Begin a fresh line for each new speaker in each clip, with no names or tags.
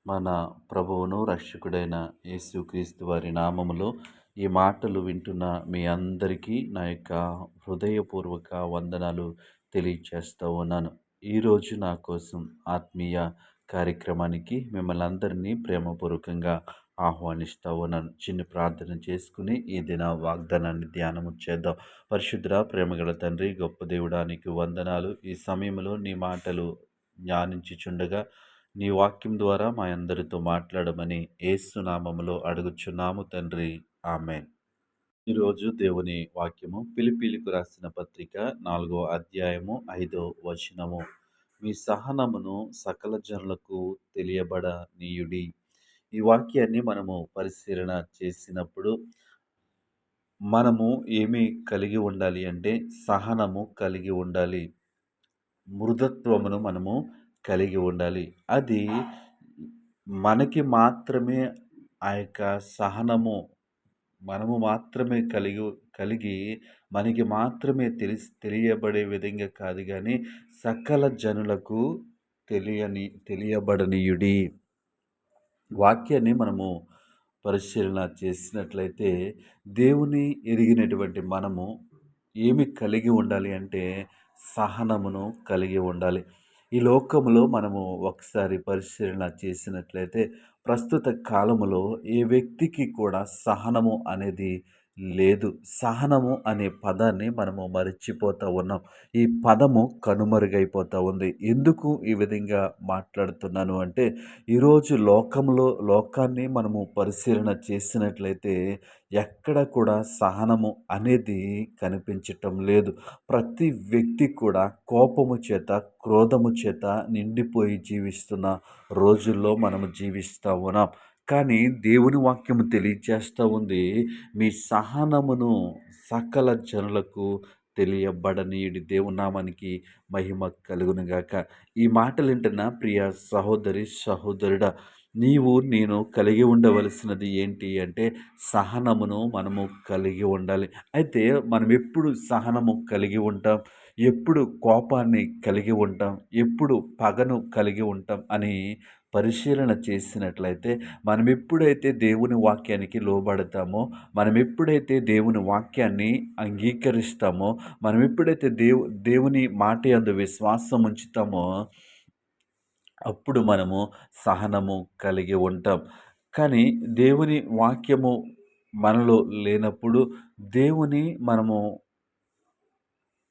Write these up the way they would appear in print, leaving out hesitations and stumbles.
మన ప్రభువును రక్షకుడైన యేసుక్రీస్తు వారి నామములో ఈ మాటలు వింటున్న మీ అందరికీ నా యొక్క హృదయపూర్వక వందనాలు తెలియచేస్తూ ఉన్నాను. ఈరోజు నా కోసం ఆత్మీయ కార్యక్రమానికి మిమ్మల్ని అందరినీ ప్రేమపూర్వకంగా ఆహ్వానిస్తూ ఉన్నాను. చిన్న ప్రార్థన చేసుకుని ఈ దిన వాగ్దానాన్ని ధ్యానము చేద్దాం. పరిశుద్ధ ప్రేమగల తండ్రి, గొప్ప దేవుడానికి వందనాలు. ఈ సమయంలో నీ మాటలు ధ్యానించుచుండగా నీ వాక్యం ద్వారా మా అందరితో మాట్లాడమని యేసు నామములో అడుగుచున్నాము తండ్రి. ఆమేన్. ఈరోజు దేవుని వాక్యము ఫిలిప్పీయులకు రాసిన పత్రిక 4వ అధ్యాయము 5వ వచనము. మీ సహనమును సకల జనులకు తెలియబడనీయుడి. ఈ వాక్యాన్ని మనము పరిశీలన చేసినప్పుడు మనము ఏమి కలిగి ఉండాలి అంటే సహనము కలిగి ఉండాలి. మృదుత్వమును మనము కలిగి ఉండాలి. అది మనకి మాత్రమే ఆ యొక్క సహనము మనము మాత్రమే కలిగి మనకి మాత్రమే తెలియబడే విధంగా కాదు గానీ, సకల జనులకు తెలియబడనీయుడి. వాక్యాన్ని మనము పరిశీలన చేసినట్లయితే, దేవుని ఎరిగినటువంటి మనము ఏమి కలిగి ఉండాలి అంటే, సహనమును కలిగి ఉండాలి. ఈ లోకములో మనము ఒకసారి పరిశీలన చేసినట్లయితే, ప్రస్తుత కాలములో ఏ వ్యక్తికి కూడా సహనము అనేది లేదు. సహనము అనే పదాన్ని మనము మరచిపోతా ఉన్నాం. ఈ పదము కనుమరుగైపోతా ఉంది. ఎందుకు ఈ విధంగా మాట్లాడుతున్నాను అంటే, ఈరోజు లోకాన్ని మనము పరిశీలన చేసినట్లయితే ఎక్కడ కూడా సహనము అనేది కనిపించటం లేదు. ప్రతి వ్యక్తి కూడా కోపము చేత, క్రోధము చేత నిండిపోయి జీవిస్తున్న రోజుల్లో మనము జీవిస్తూ ఉన్నాం. కానీ దేవుని వాక్యము తెలియచేస్తూ ఉంది, మీ సహనమును సకల జనులకు తెలియబడనీయుడి. దేవుని నామానికి మహిమ కలుగునుగాక. ఈ మాటలు వింటున్న ప్రియ సహోదరి, సహోదరుడా, నేను కలిగి ఉండవలసినది ఏంటి అంటే సహనమును మనము కలిగి ఉండాలి. అయితే మనం ఎప్పుడు సహనము కలిగి ఉంటాం, ఎప్పుడు కోపాన్ని కలిగి ఉంటాం, ఎప్పుడు పగను కలిగి ఉంటాం అని పరిశీలన చేసినట్లయితే, మనం ఎప్పుడైతే దేవుని వాక్యానికి లోబడతామో, మనం ఎప్పుడైతే దేవుని వాక్యాన్ని అంగీకరిస్తామో, మనం ఎప్పుడైతే దేవుని మాట యందు విశ్వాసం ఉంచుతామో, అప్పుడు మనము సహనము కలిగి ఉంటాం. కానీ దేవుని వాక్యము మనలో లేనప్పుడు, దేవుని మనము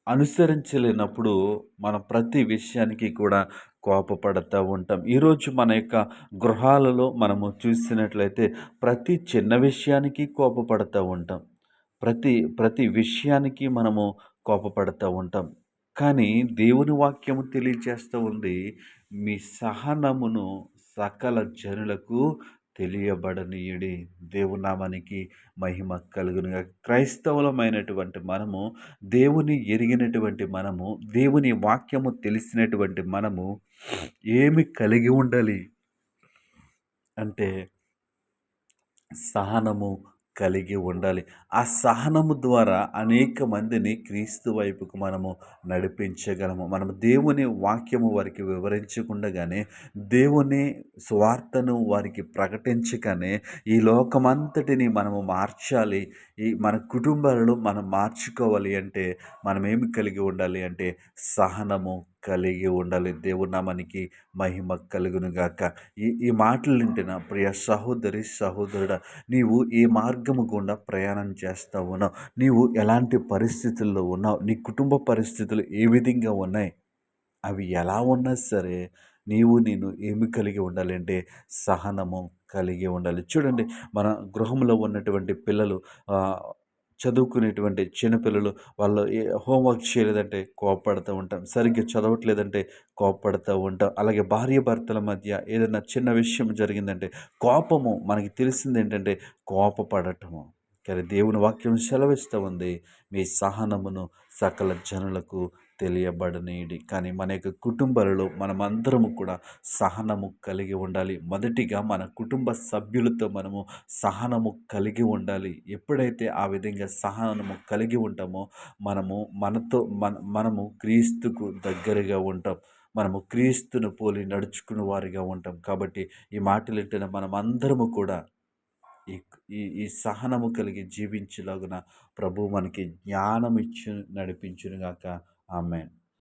అనుసరించలేనప్పుడు, మనం ప్రతి విషయానికి కూడా కోపపడతా ఉంటాం. ఈరోజు మన యొక్క గృహాలలో మనము చూసినట్లయితే ప్రతి చిన్న విషయానికి కోపపడతా ఉంటాం. ప్రతి విషయానికి మనము కోపపడతా ఉంటాం. కానీ దేవుని వాక్యము తెలియచేస్తూ ఉంది, మీ సహనమును సకల జనులకు తెలియబడనీయుడి. దేవుని నామానికి మహిమ కలుగునుగాక. క్రైస్తవులమైనటువంటి మనము, దేవుని ఎరిగినటువంటి మనము, దేవుని వాక్యము తెలిసినటువంటి మనము ఏమి కలిగి ఉండాలి అంటే సహనము కలిగి ఉండాలి. ఆ సహనము ద్వారా అనేక మందిని క్రీస్తు వైపుకు మనము నడిపించగలము. మనము దేవుని వాక్యము వారికి వివరించకుండగానే, దేవుని సువార్తను వారికి ప్రకటించగానే ఈ లోకమంతటిని మనము మార్చాలి. మన కుటుంబాలను మనం మార్చుకోవాలి అంటే మనం ఏమి కలిగి ఉండాలి అంటే సహనము కలిగి ఉండాలి. దేవుని నామానికి మహిమ కలుగునుగాక. ఈ మాటలు వింటున్న ప్రియ సహోదరి, సహోదరుడా, నీవు ఏ మార్గము గుండా ప్రయాణం చేస్తా ఉన్నావు, నీవు ఎలాంటి పరిస్థితుల్లో ఉన్నావు, నీ కుటుంబ పరిస్థితులు ఏ విధంగా ఉన్నాయి, అవి ఎలా ఉన్నా సరే నేను ఏమి కలిగి ఉండాలి అంటే సహనము కలిగి ఉండాలి. చూడండి, మన గృహంలో ఉన్నటువంటి పిల్లలు, చదువుకునేటువంటి చిన్నపిల్లలు, వాళ్ళు హోంవర్క్ చేయలేదంటే కోప్పడుతూ ఉంటాం. సరిగ్గా చదవట్లేదంటే కోప్పడుతూ ఉంటాం. అలాగే భార్యాభర్తల మధ్య ఏదైనా చిన్న విషయం జరిగిందంటే కోపము, మనకి తెలిసిందేంటంటే కోపపడటము. కానీ దేవుని వాక్యం సెలవిస్తూ ఉంది, మీ సహనమును సకల జనులకు తెలియబడనీయుడి. కానీ మన యొక్క కుటుంబాలలో మనమందరము కూడా సహనము కలిగి ఉండాలి. మొదటిగా మన కుటుంబ సభ్యులతో మనము సహనము కలిగి ఉండాలి. ఎప్పుడైతే ఆ విధంగా సహనము కలిగి ఉంటామో, మనము క్రీస్తుకు దగ్గరగా ఉంటాం. మనము క్రీస్తును పోలి నడుచుకునే వారిగా ఉంటాం. కాబట్టి ఈ మాటలు వింటున్న మనం అందరము కూడా ఈ ఈ ఈ సహనము కలిగి జీవించులాగున ప్రభువు మనకి జ్ఞానం ఇచ్చి నడిపించునుగాక. ఆమేన్.